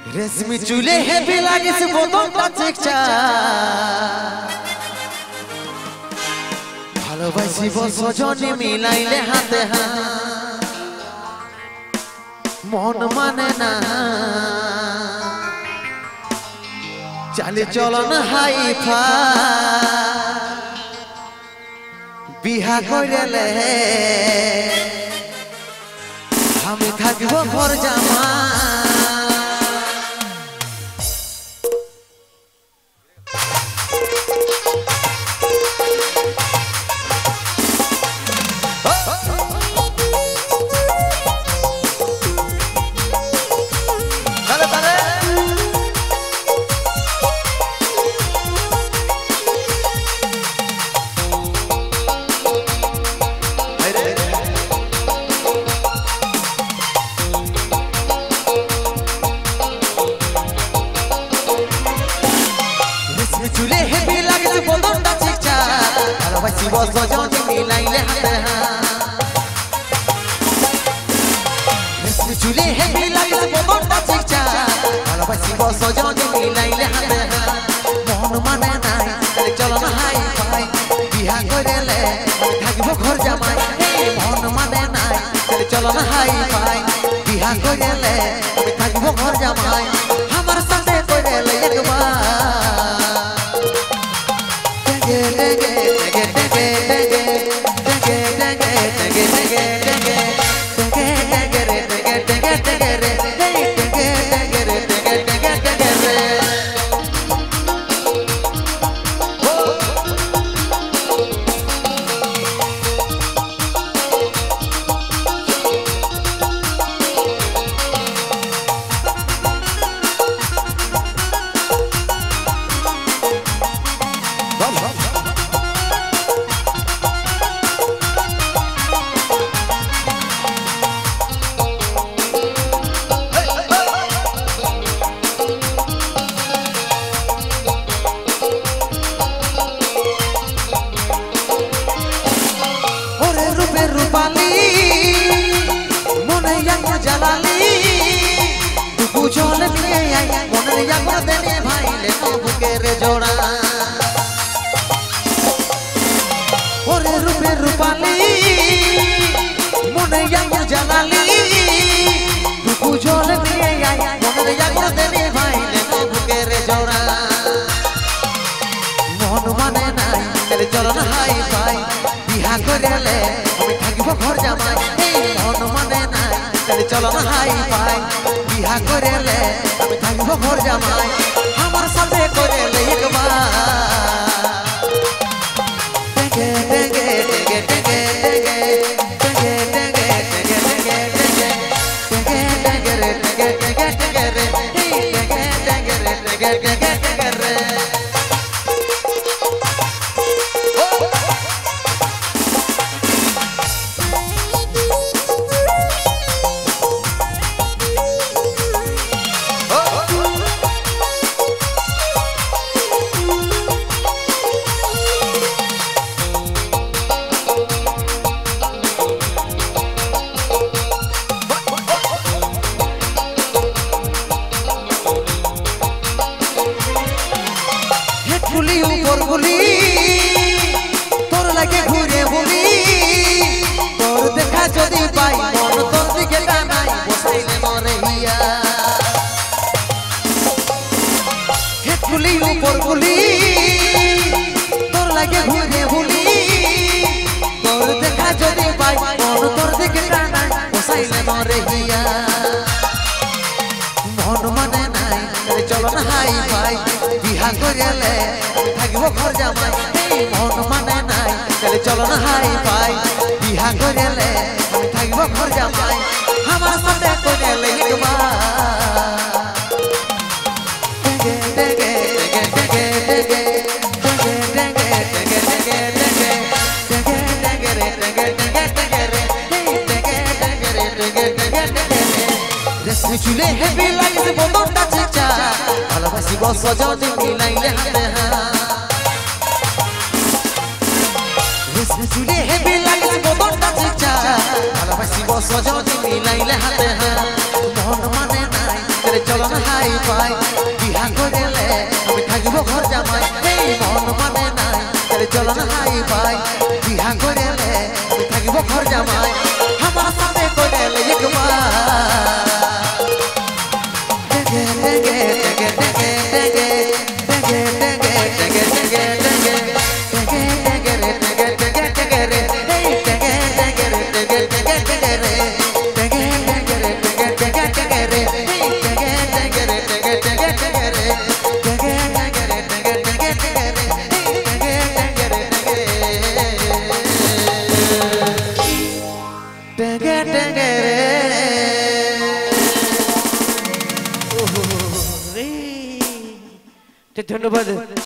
रेशमी चूल्हे हेवी लागे से बोतलটা চিকচা ভালোবাসিব সজনে মিলাইলে হাতে হাত মন মানে না চালি চলন হাইফা বিহা কইলে আমি থাকবো ঘর জামা चूल्हे हेवी लागे से बोतलটা চিকচা ভালোবাসিব সজনে মিলাইলে হাতে হাত रेशमी चूल्हे हेवी लागे से बोतলটা চিকচা ভালোবাসিব সজনে মিলাইলে হাতে হাত মন মানে নাই তাহলে চলো না হাই ফাই বিয়া কইলে থাকবো ঘর জামাই মন মানে নাই তাহলে চলো না হাই ফাই বিয়া কইলে থাকবো ঘর জামাই আমার সাথে কইলে একবার चल दिए मन यागो देने भाई ले बुकेर जोड़ा ओरे रूपे रूपाली मन यागो जलाली तू चल दिए मन यागो देने भाई ले बुकेर जोड़ा मन माने नाई चले चलो ना हाई फाई बिहा करेले আমি থাকিব ঘর জামাই मन माने नाई चले चलो ना हाई फाई बिहा करेले আমি থাকব ঘর জামাই আমার সাথে করেলে একবার টেগে টেগে টেগে টেগে টেগে টেগে টেগে টেগে টেগে টেগে টেগে রে টেগে টেগে টেগে রে টেগে টেগে রে টেগে টেগে টেগে রে তোর লাগে ঘুরে বলি তোর দেখা যদি পাই মন তোর দিকে টানাই বসাইলে মরে হিয়া হে ফুলি উপর গুলি তোর লাগে ঘুরে বলি তোর দেখা যদি পাই মন তোর দিকে টানাই বসাইলে মরে হিয়া মন মানে নাই চলো না হাই ফাই বিহা করেলে থাকিব ঘর জামাই মন মানে নাই চলে চলো না হাই ফাই বিহা করেলে থাকিব ঘর জামাই আমার সাথে করেলে একবার টেগে টেগে টেগে টেগে টেগে টেগে টেগে টেগে টেগে টেগে রে টেগে টেগে টেগে রে টেগে টেগে রে টেগে টেগে টেগে রে रेशमी चूल्हे हेवी लागे से बोतलটা চিকচা ভালোবাসিব সজনে মিলাইলে হাতে হাত रेशमी चूल्हे हेवी लागे से बोतलটা চিকচা ভালোবাসিব সজনে মিলাইলে হাতে হাত মন মানে নাই চলো না হাই পাই বিহা করেলে আমি থাকিব ঘর জামাই এই মন মানে নাই তাহলে চলো না হাই পাই বিহা করেলে আমি থাকিব ঘর জামাই আমার সাথে করেলে একবার ডেগে ডেগে ডেগে ডেগে ডেগে ডেগে ডেগে ডেগে ডেগে ধন্যবাদ।